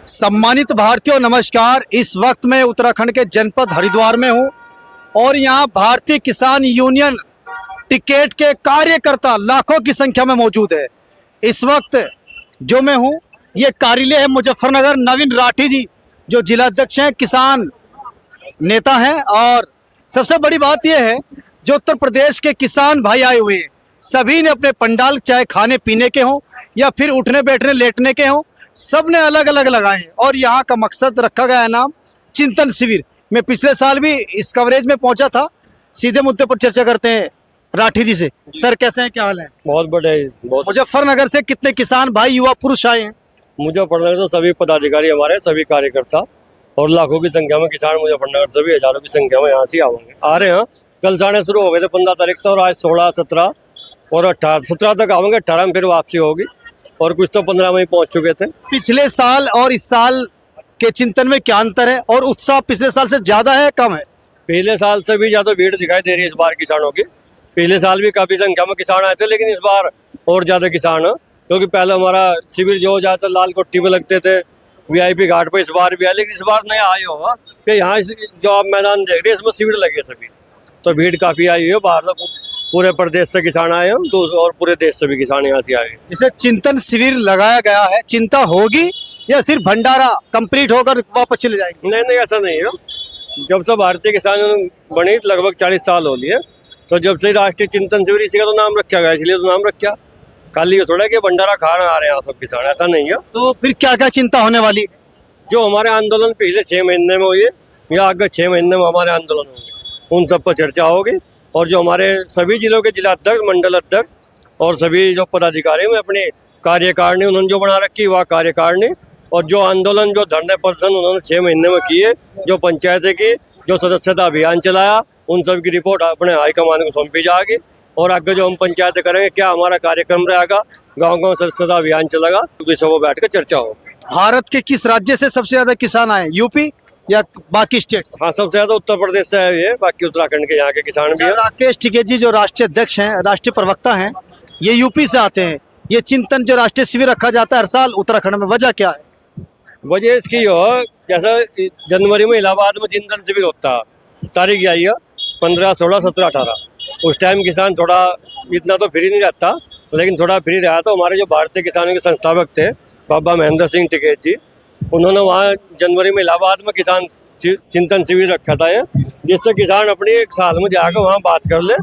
सम्मानित भारतीयों, नमस्कार। इस वक्त मैं उत्तराखंड के जनपद हरिद्वार में हूं और यहां भारतीय किसान यूनियन टिकैत के कार्यकर्ता लाखों की संख्या में मौजूद है। इस वक्त जो मैं हूं, ये कार्यालय है मुजफ्फरनगर। नवीन राठी जी जो जिलाध्यक्ष हैं, किसान नेता हैं, और सबसे बड़ी बात यह है जो उत्तर प्रदेश के किसान भाई आए हुए हैं, सभी ने अपने पंडाल चाहे खाने पीने के हों या फिर उठने बैठने लेटने के हों, सब ने अलग अलग लगाए हैं। और यहाँ का मकसद रखा गया है नाम चिंतन शिविर। मैं पिछले साल भी इस कवरेज में पहुंचा था। सीधे मुद्दे पर चर्चा करते हैं राठी जी से। सर कैसे हैं, क्या हाल है? बहुत बड़े बहुत मुजफ्फरनगर से कितने किसान भाई युवा पुरुष आए हैं? मुजफ्फरनगर से सभी पदाधिकारी हमारे, सभी कार्यकर्ता और लाखों की संख्या में किसान मुजफ्फरनगर से भी हजारों की संख्या में यहाँ से आ रहे हैं। कल साढ़े शुरू हो गए थे 15 तारीख से, और आज 16, 17 और 18, 17 तक आवेंगे। 18 में फिर वापसी होगी और कुछ तो 15 में ही पहुंच चुके थे। पिछले साल और इस साल के चिंतन में क्या अंतर है, और उत्साह पिछले साल से ज्यादा है कम है? पिछले साल से भी ज्यादा भीड़ दिखाई दे रही है इस बार किसानों की। पिछले साल भी काफी संख्या में किसान आए थे, लेकिन इस बार और ज्यादा किसान है, क्योंकि पहले हमारा शिविर जो ज्यादातर लाल कोठी पे लगते थे, VIP घाट पे। इस बार भी है, लेकिन इस बार नया आए होगा कि यहाँ जो आप मैदान देख रहे हैं इसमें शिविर लगे सभी, तो भीड़ काफी आई है। बाहर से पूरे प्रदेश से किसान आए हैं और पूरे देश से भी किसान यहाँ से आए हैं। जैसे चिंतन शिविर लगाया गया है, चिंता होगी या सिर्फ भंडारा कंप्लीट होकर वापस चले जाएंगे? नहीं, ऐसा नहीं है। जब से भारतीय किसान बनी लगभग 40 साल हो लिए, तो जब से राष्ट्रीय चिंतन शिविर इसी का तो नाम रखा गया, इसलिए तो नाम रखा। खाली ये थोड़ा कि भंडारा खाना आ रहे हैं सब किसान, ऐसा नहीं है। तो फिर क्या क्या चिंता होने वाली है? जो हमारे आंदोलन पिछले 6 महीने में हुई है या आगे 6 महीने में हमारे आंदोलन होंगे, उन सब पर चर्चा होगी। और जो हमारे सभी जिलों के जिलाध्यक्ष, मंडल अध्यक्ष और सभी जो पदाधिकारी में अपनी कार्यकारिणी उन्होंने जो बना रखी, वह कार्यकारिणी, और जो आंदोलन, जो धरने प्रदर्शन उन्होंने 6 महीने में किए, जो पंचायतें की, जो सदस्यता अभियान चलाया, उन सब की रिपोर्ट अपने हाईकमान को सौंपी जाएगी। और आगे जो हम पंचायतें करेंगे, क्या हमारा कार्यक्रम रहेगा, गाँव गाँव सदस्यता अभियान चलेगा, तो सब बैठ कर चर्चा होगी। भारत के किस राज्य से सबसे ज्यादा किसान आए, यूपी या बाकी स्टेट? हाँ, सबसे ज्यादा उत्तर प्रदेश से है ये, बाकी उत्तराखंड के यहाँ के किसान भी है। राकेश टिकैत जी जो राष्ट्रीय अध्यक्ष हैं, राष्ट्रीय प्रवक्ता हैं, ये यूपी से आते हैं। ये चिंतन जो राष्ट्रीय शिविर रखा जाता है हर साल उत्तराखंड में, वजह क्या है? वजह इसकी हो, जैसे जनवरी में इलाहाबाद में चिंतन शिविर होता है, तारीख आई है 15, 16, 17, 18। उस टाइम किसान थोड़ा इतना तो फ्री नहीं रहता, लेकिन थोड़ा फ्री रहा। तो हमारे जो भारतीय किसानों के संस्थापक थे बाबा महेंद्र सिंह टिकैत जी, उन्होंने वहाँ जनवरी में इलाहाबाद में किसान चिंतन शिविर रखा था, जिससे किसान अपनी एक साल में जाकर वहाँ बात कर ले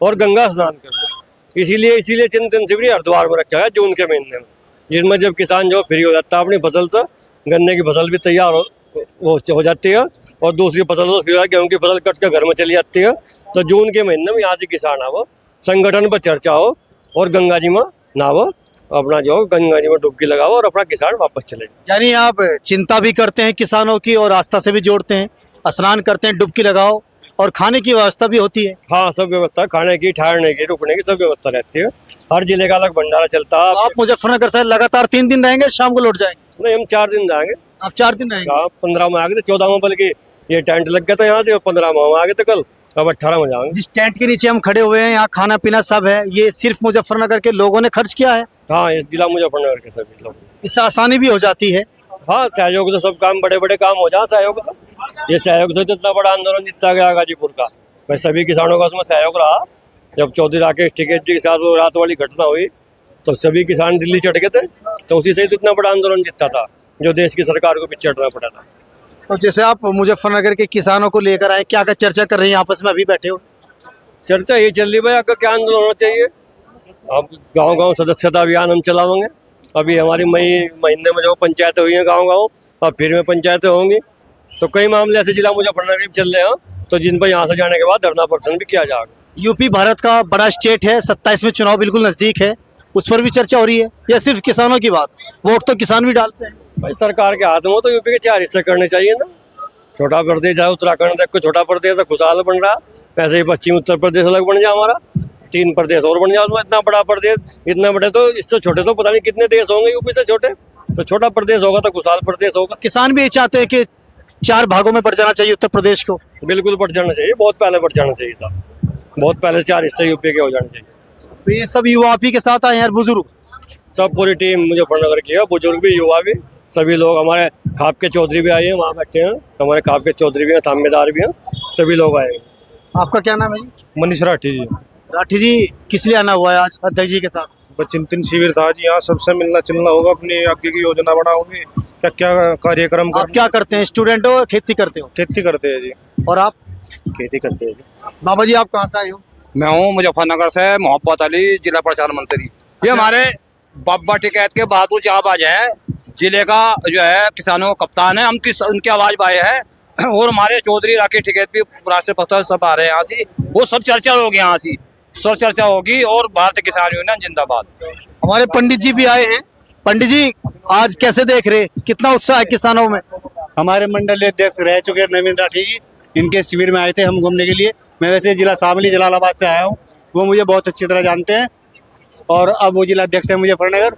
और गंगा स्नान कर ले। इसीलिए चिंतन शिविर हरिद्वार में रखा है जून के महीने में, जिसमें जब किसान जो फ्री हो जाता है अपनी फसल से, गन्ने की फसल भी तैयार हो जाती है और दूसरी फसल तो फिर गेहूँ की फसल कट कर घर में चली जाती है। तो जून के महीने में यहाँ से किसान आओ, संगठन पर चर्चा हो और गंगा जी में नहाओ, अपना जो गंगा जी में डुबकी लगाओ और अपना किसान वापस चले। यानी आप चिंता भी करते हैं किसानों की और आस्था से भी जोड़ते हैं, स्नान करते हैं, डुबकी लगाओ, और खाने की व्यवस्था भी होती है? हाँ, सब व्यवस्था, खाने की, ठहरने की, रुकने की सब व्यवस्था रहती है। हर जिले का अलग भंडारा चलता है। आप मुजफ्फरनगर से लगातार 3 दिन रहेंगे, शाम को लौट जाएंगे? नहीं, हम 4 दिन रहेंगे। आप 4 दिन रहेंगे? हाँ, 15 में आ गए थे, 14 में बल्कि ये टेंट लग गया था यहाँ से, 15 में आ गए थे कल, अब 18 में जाएंगे। जिस टेंट के नीचे हम खड़े हुए हैं, यहाँ खाना पीना सब है, ये सिर्फ मुजफ्फरनगर के लोगों ने खर्च किया है? हाँ, इस जिला मुजफ्फरनगर के सभी लोग। इससे आसानी भी हो जाती है? हाँ, सहयोग से सब काम, बड़े बड़े काम हो जाए सहयोग से। ये सहयोग से तो इतना बड़ा आंदोलन जीता गया गाजीपुर का, भाई सभी किसानों का उसमें सहयोग रहा। जब चौधरी राकेश टिकैत जी के साथ वो रात वाली घटना हुई, तो सभी किसान दिल्ली चढ़ गए थे, तो उसी से तो इतना बड़ा आंदोलन जीता था, जो देश की सरकार को पीछे हटना पड़ा था। तो जैसे आप मुजफ्फरनगर के किसानों को लेकर आए, क्या क्या चर्चा कर रही हैं आपस में, अभी बैठे हो? चर्चा ये चल रही भाई, आपका क्या आंदोलन होना चाहिए। अब गांव गांव सदस्यता अभियान हम चलाएंगे। अभी हमारी मई महीने में जो पंचायतें हुई हैं गांव गांव, अब फिर में पंचायतें होंगी, तो कई मामले ऐसे जिला मुजफ्फरनगर चल रहे हैं, तो जिन पर यहाँ से जाने के बाद धरना प्रदर्शन भी किया जाएगा। यूपी भारत का बड़ा स्टेट है, 27 में चुनाव बिल्कुल नजदीक है, उस पर भी चर्चा हो रही है या सिर्फ किसानों की बात? वोट तो किसान भी डालते हैं भाई, सरकार के हाथ में तो यूपी के 4 हिस्से करने चाहिए ना। छोटा प्रदेश है उत्तराखंड, देख को छोटा प्रदेश है, खुशहाल बन रहा है। वैसे ही पश्चिम उत्तर प्रदेश अलग बन जाए, हमारा 3 प्रदेश और बन जाए उसमें। इतना बड़ा प्रदेश, इतने बड़े, तो इससे छोटे तो पता नहीं कितने देश होंगे यूपी से छोटे। तो छोटा प्रदेश होगा तो खुशहाल प्रदेश होगा। किसान भी ये चाहते हैं कि 4 भागों में बढ़ जाना चाहिए उत्तर प्रदेश को? बिल्कुल बढ़ जाना चाहिए, बहुत पहले बढ़ जाना चाहिए था, बहुत पहले 4 हिस्से यूपी के हो जाने चाहिए। तो ये सब युवा आप ही के साथ आए हैं, बुजुर्ग? सब पूरी टीम मुजफ्फरनगर की है, बुजुर्ग भी, युवा भी, सभी लोग हमारे खाप के चौधरी भी आए हैं, वहाँ बैठे हैं, हमारे खाप के चौधरी भी हैं, थामेदार भी हैं, सभी लोग आए हैं। आपका क्या नाम है जी? मनीष राठी जी। राठी जी, किस लिए आना हुआ है आज अध्यक्ष जी के साथ? बस चिंतन शिविर था जी, यहाँ सबसे मिलना चलना होगा, अपनी आगे की योजना बनाओगे, क्या क्या कार्यक्रम आप क्या करते हैं? स्टूडेंट हो, खेती करते हो? खेती करते हैं जी। और आप? खेती करते हैं जी। बाबा जी, आप कहाँ से आए हो? मैं हूँ मुजफ्फरनगर से, मोहब्बत अली, जिला प्रचार मंत्री। ये हमारे बाबा टिकैत के बहादुर जाबाज हैं, जिले का जो है किसानों का कप्तान है, हम उनकी आवाज पाए हैं। और हमारे चौधरी राकेश टिकैत भी राष्ट्रीय पत्र सब आ रहे हैं यहाँ से, वो सब चर्चा होगी यहाँ से, सब चर्चा होगी। और भारतीय किसान यूनियन जिंदाबाद। हमारे पंडित जी भी आए हैं। पंडित जी, आज कैसे देख रहे, कितना उत्साह है किसानों में? हमारे मंडल अध्यक्ष रह चुके नवीन राठी जी, इनके शिविर में आए थे हम घूमने के लिए। मैं वैसे जिला शामली जलालाबाद से आया हूँ, वो मुझे बहुत अच्छी तरह जानते हैं और अब वो जिला अध्यक्ष है मुजफ्फरनगर।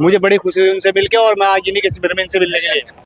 मुझे बड़ी खुशी हुई उनसे मिलके और मैं आज इन्हीं के शिविर में इनसे मिलने के लिए